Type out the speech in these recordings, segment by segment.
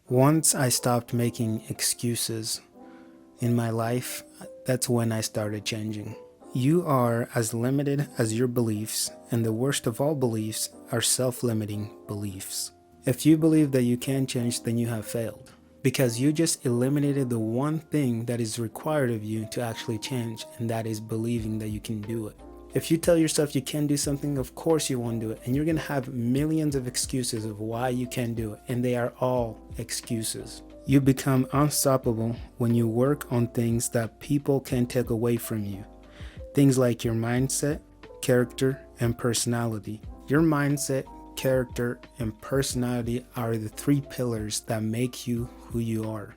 Once I stopped making excuses in my life, that's when I started changing. You are as limited as your beliefs, and the worst of all beliefs are self-limiting beliefs. If you believe that you can change, then you have failed, because you just eliminated the one thing that is required of you to actually change, and that is believing that you can do it. If you tell yourself you can do something, of course you won't do it, and you're going to have millions of excuses of why you can't do it, and they are all excuses. You become unstoppable when you work on things that people can take away from you. Things like your mindset, character, and personality. Your mindset, character, and personality are the three pillars that make you who you are.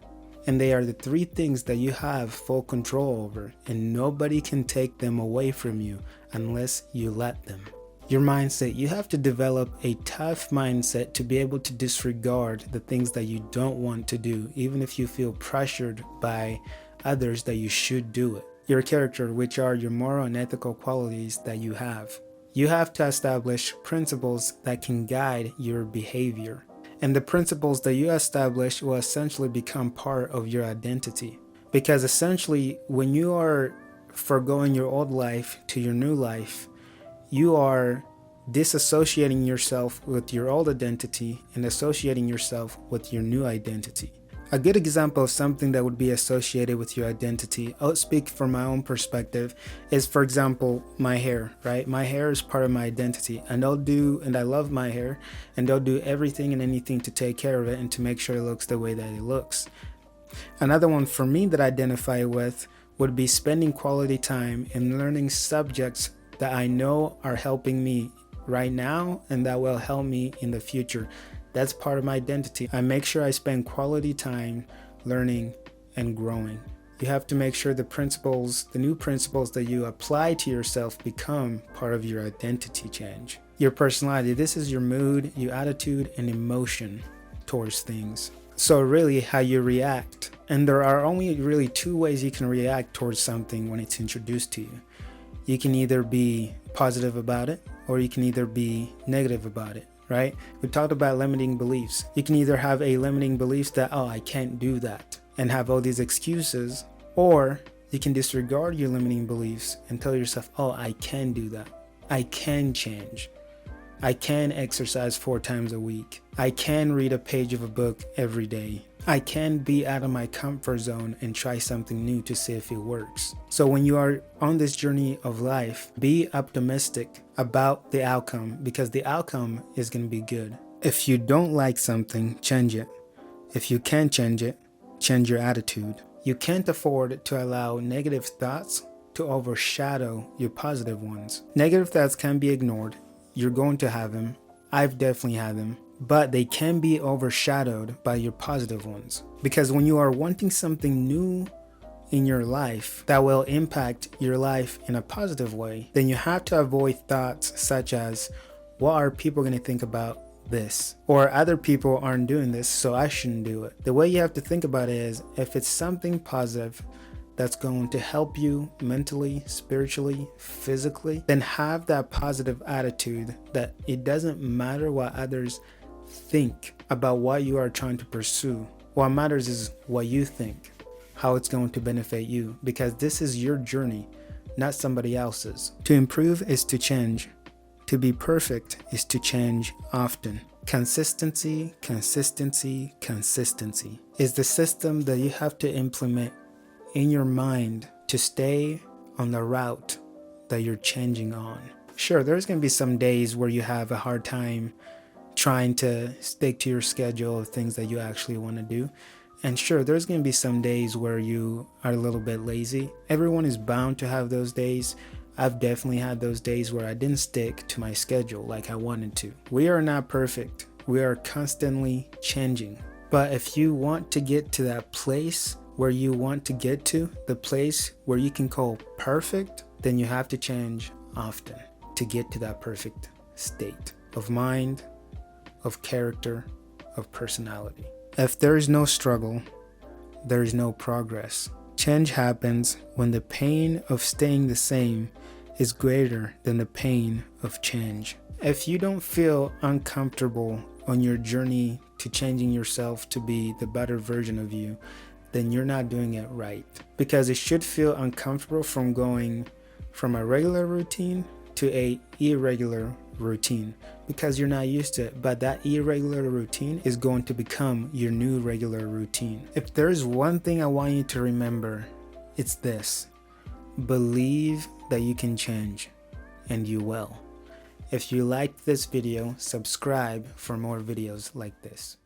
And they are the three things that you have full control over, and nobody can take them away from you unless you let them. Your mindset, you have to develop a tough mindset to be able to disregard the things that you don't want to do, even if you feel pressured by others that you should do it. Your character, which are your moral and ethical qualities that you have. You have to establish principles that can guide your behavior. And the principles that you establish will essentially become part of your identity. Because essentially, when you are forgoing your old life to your new life, you are disassociating yourself with your old identity and associating yourself with your new identity. A good example of something that would be associated with your identity, I'll speak from my own perspective, is, for example, my hair, right? My hair is part of my identity, and I love my hair, and I'll do everything and anything to take care of it and to make sure it looks the way that it looks. Another one for me that I identify with would be spending quality time and learning subjects that I know are helping me right now and that will help me in the future. That's part of my identity. I make sure I spend quality time learning and growing. You have to make sure the new principles that you apply to yourself become part of your identity change. Your personality, this is your mood, your attitude, and emotion towards things. So really how you react. And there are only really two ways you can react towards something when it's introduced to you. You can either be positive about it, or you can either be negative about it, right? We talked about limiting beliefs. You can either have a limiting belief that, oh, I can't do that, and have all these excuses, or you can disregard your limiting beliefs and tell yourself, oh, I can do that. I can change. I can exercise 4 times a week. I can read a page of a book every day. I can be out of my comfort zone and try something new to see if it works. So when you are on this journey of life, be optimistic about the outcome, because the outcome is going to be good. If you don't like something, change it. If you can change it, change your attitude. You can't afford to allow negative thoughts to overshadow your positive ones. Negative thoughts can be ignored. You're going to have them. I've definitely had them. But they can be overshadowed by your positive ones. Because when you are wanting something new in your life that will impact your life in a positive way, then you have to avoid thoughts such as, what are people going to think about this? Or other people aren't doing this, so I shouldn't do it. The way you have to think about it is, if it's something positive that's going to help you mentally, spiritually, physically, then have that positive attitude that it doesn't matter what others think about what you are trying to pursue. What matters is what you think, how it's going to benefit you, because this is your journey, not somebody else's. To improve is to change. To be perfect is to change often. Consistency, consistency, consistency is the system that you have to implement in your mind to stay on the route that you're changing on. Sure, there's going to be some days where you have a hard time trying to stick to your schedule of things that you actually want to do. And sure, there's going to be some days where you are a little bit lazy. Everyone is bound to have those days. I've definitely had those days where I didn't stick to my schedule like I wanted to. We are not perfect. We are constantly changing. But if you want to get to that place where you want to get to, the place where you can call perfect, then you have to change often to get to that perfect state of mind, of character, of personality. If there is no struggle, there is no progress. Change happens when the pain of staying the same is greater than the pain of change. If you don't feel uncomfortable on your journey to changing yourself to be the better version of you, then you're not doing it right. Because it should feel uncomfortable from going from a regular routine to a irregular routine, because you're not used to it. But that irregular routine is going to become your new regular routine. If there's one thing I want you to remember, it's this: believe that you can change, and you will. If you liked this video, subscribe for more videos like this.